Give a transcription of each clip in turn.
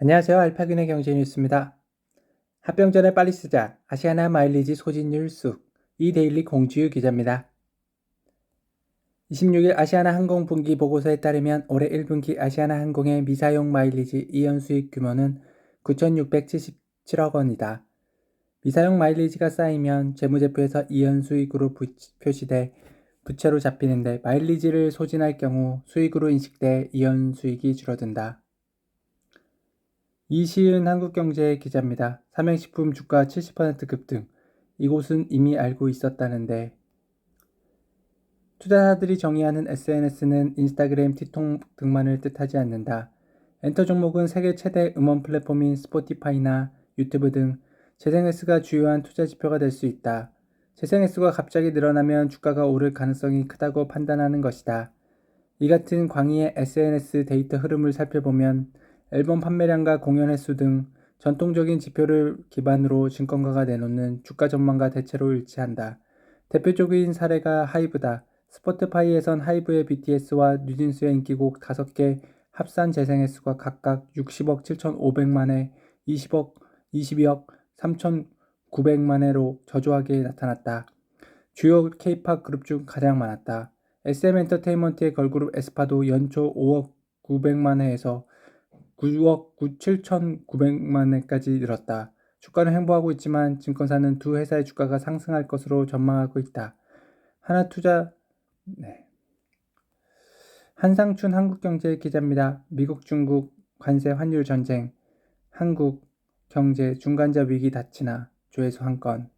안녕하세요. 알파균의 경제뉴스입니다. 합병 전에 빨리 쓰자. 아시아나 마일리지 소진율 쑥. 이데일리 공주유 기자입니다. 26일 아시아나 항공 분기 보고서에 따르면 올해 1분기 아시아나 항공의 미사용 마일리지 이연 수익 규모는 9,677억 원이다. 미사용 마일리지가 쌓이면 재무제표에서 이연 수익으로 표시돼 부채로 잡히는데 마일리지를 소진할 경우 수익으로 인식돼 이연 수익이 줄어든다. 이시은 한국경제 기자입니다. 삼양식품 주가 70% 급등. 이곳은 이미 알고 있었다는데. 투자자들이 정의하는 SNS는 인스타그램, 틱톡 등만을 뜻하지 않는다. 엔터 종목은 세계 최대 음원 플랫폼인 스포티파이나 유튜브 등 재생S가 주요한 투자 지표가 될 수 있다. 재생S가 갑자기 늘어나면 주가가 오를 가능성이 크다고 판단하는 것이다. 이 같은 광의의 SNS 데이터 흐름을 살펴보면 앨범 판매량과 공연 횟수 등 전통적인 지표를 기반으로 증권가가 내놓는 주가 전망과 대체로 일치한다. 대표적인 사례가 하이브다. 스포티파이에선 하이브의 BTS와 뉴진스의 인기곡 5개 합산 재생 횟수가 각각 60억 7,500만회, 22억 3,900만회로 저조하게 나타났다. 주요 K-팝 그룹 중 가장 많았다. SM엔터테인먼트의 걸그룹 에스파도 연초 5억 900만회에서 9억 7,900만회까지 늘었다. 주가는 횡보하고 있지만 증권사는 두 회사의 주가가 상승할 것으로 전망하고 있다. 한상춘 한국경제 기자입니다. 미국 중국 관세 환율 전쟁, 한국 경제 중간자 위기 닥치나 조회수 한 건.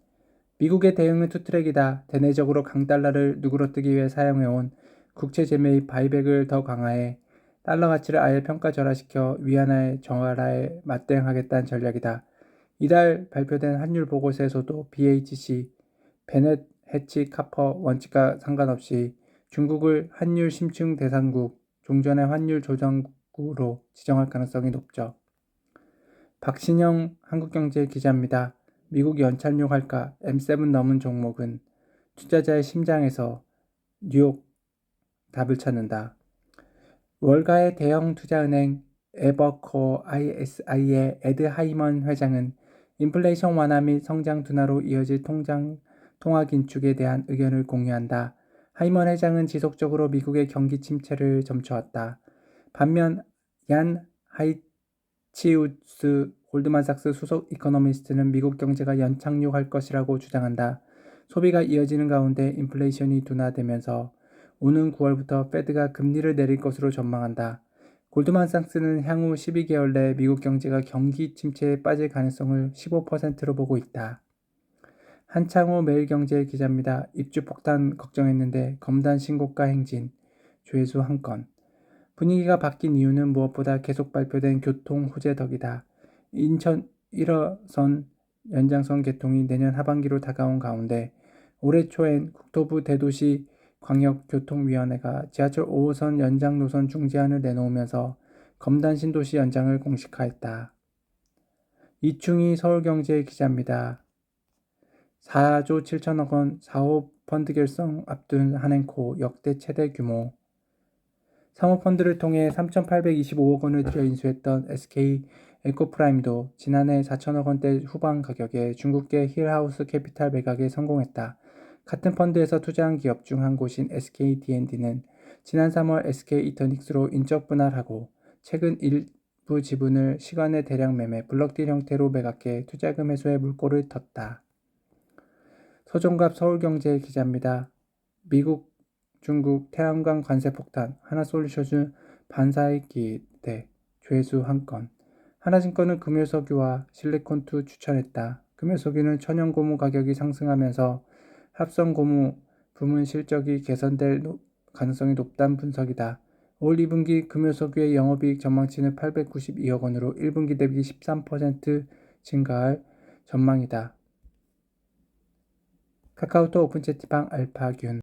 미국의 대응은 투트랙이다. 대내적으로 강달러를 누그러뜨기 위해 사용해온 국채 제매입 바이백을 더 강화해 달러 가치를 아예 평가절하시켜 위안화의 정화라에 맞대응하겠다는 전략이다. 이달 발표된 환율 보고서에서도 BHC, 베넷 해치 카퍼 원칙과 상관없이 중국을 환율 심층 대상국, 종전의 환율 조정국으로 지정할 가능성이 높죠. 박신영 한국경제 기자입니다. 미국 연착륙 할까 M7 넘은 종목은 투자자의 심장에서 뉴욕 답을 찾는다. 월가의 대형 투자은행 에버코어 ISI의 에드 하이먼 회장은 인플레이션 완화 및 성장 둔화로 이어질 통화 긴축에 대한 의견을 공유한다. 하이먼 회장은 지속적으로 미국의 경기 침체를 점쳐왔다. 반면 얀 하이치우스 골드만삭스 수석 이코노미스트는 미국 경제가 연착륙할 것이라고 주장한다. 소비가 이어지는 가운데 인플레이션이 둔화되면서 오는 9월부터 패드가 금리를 내릴 것으로 전망한다. 골드만삭스는 향후 12개월 내 미국 경제가 경기 침체에 빠질 가능성을 15%로 보고 있다. 한창호 매일경제 기자입니다. 입주 폭탄 걱정했는데 검단 신고가 행진, 조회수 한 건. 분위기가 바뀐 이유는 무엇보다 계속 발표된 교통 호재 덕이다. 인천 1호선 연장선 개통이 내년 하반기로 다가온 가운데 올해 초엔 국토부 대도시 광역교통위원회가 지하철 5호선 연장 노선 중지안을 내놓으면서 검단 신도시 연장을 공식화했다. 이충희 서울경제 기자입니다. 4조 7천억 원 사업 펀드 결성 앞둔 한행코 역대 최대 규모. 사모펀드를 통해 3,825억 원을 들여 인수했던 SK 에코프라임도 지난해 4천억 원대 후반 가격에 중국계 힐하우스 캐피탈 매각에 성공했다. 같은 펀드에서 투자한 기업 중 한 곳인 SK D&D는 지난 3월 SK 이터닉스로 인적 분할하고 최근 일부 지분을 시간의 대량 매매 블럭딜 형태로 매각해 투자금 회수에 물꼬를 텄다. 서종갑 서울경제 기자입니다. 미국, 중국 태양광 관세 폭탄, 하나솔루션즈 반사의 기대, 조회수 한 건. 하나증권은 금요석유와 실리콘2 추천했다. 금요석유는 천연고무 가격이 상승하면서 합성고무 부문 실적이 개선될 가능성이 높다는 분석이다. 올 2분기 금요석유의 영업이익 전망치는 892억 원으로 1분기 대비 13% 증가할 전망이다. 카카오톡 오픈 채팅방 알파균